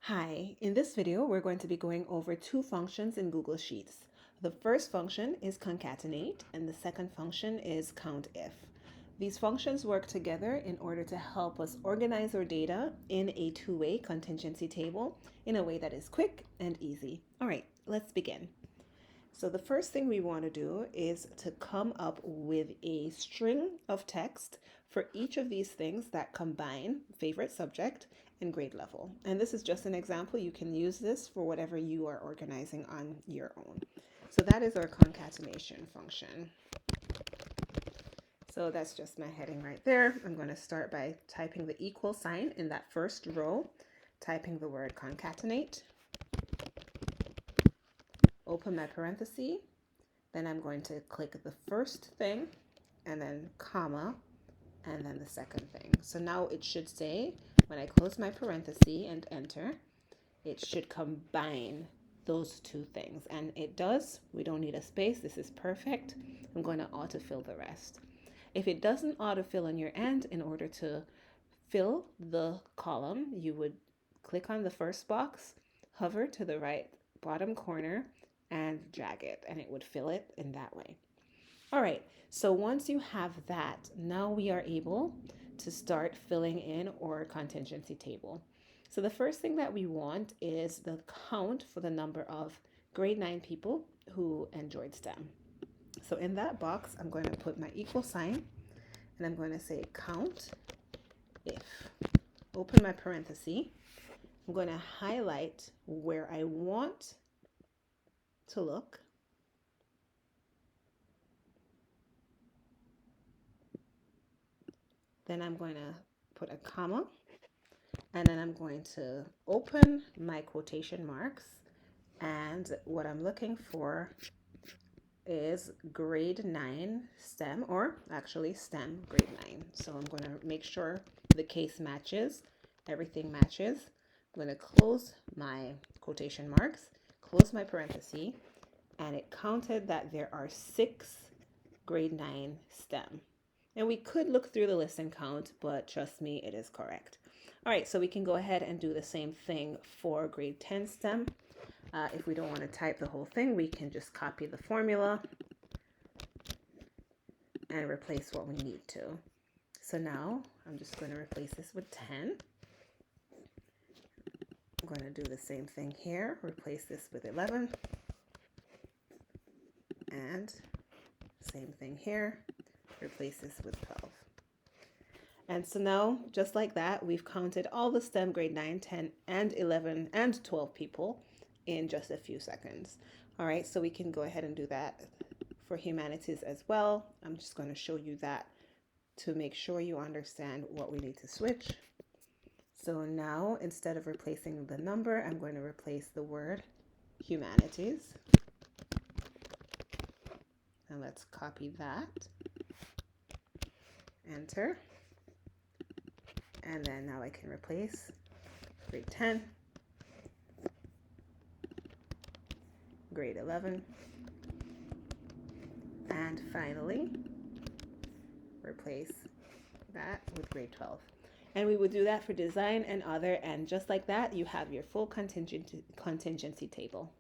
Hi, in this video, we're going to be going over two functions in Google Sheets. The first function is concatenate, and the second function is countif. These functions work together in order to help us organize our data in a two-way contingency table in a way that is quick and easy. All right, let's begin. So the first thing we want to do is to come up with a string of text for each of these things that combine favorite subject and grade level. And this is just an example. You can use this for whatever you are organizing on your own. So that is our concatenation function. So that's just my heading right there. I'm going to start by typing the equal sign in that first row, typing the word concatenate. Open my parenthesis, then I'm going to click the first thing and then comma and then the second thing. So now it should say, when I close my parenthesis and enter, it should combine those two things. And it does. We don't need a space. This is perfect. I'm going to autofill the rest. If it doesn't autofill on your end, in order to fill the column, you would click on the first box, hover to the right bottom corner, and drag it, and it would fill it in that way. All right, so once you have that, now we are able to start filling in our contingency table. So the first thing that we want is the count for the number of grade 9 people who enjoyed STEM. So in that box, I'm going to put my equal sign, and I'm going to say count if. Open my parenthesis. I'm going to highlight where I want to look. Then I'm going to put a comma, and then I'm going to open my quotation marks, and what I'm looking for is grade 9 STEM, or actually STEM grade 9. So I'm going to make sure the case matches, everything matches. I'm going to close my quotation marks, close my parenthesis, and it counted that there are 6 grade 9 STEM. And we could look through the list and count, but trust me, it is correct. All right, so we can go ahead and do the same thing for grade 10 STEM. If we don't want to type the whole thing, we can just copy the formula and replace what we need to. So now I'm just going to replace this with 10. I'm going to do the same thing here, replace this with 11. And same thing here, replace this with 12. And so now, just like that, we've counted all the STEM grade 9, 10, and 11, and 12 people in just a few seconds. All right, so we can go ahead and do that for humanities as well. I'm just going to show you that to make sure you understand what we need to switch. So now, instead of replacing the number, I'm going to replace the word humanities. And let's copy that. Enter. And then now I can replace grade 10, grade 11, and finally replace that with grade 12. And we would do that for design and other, and just like that, you have your full contingency table.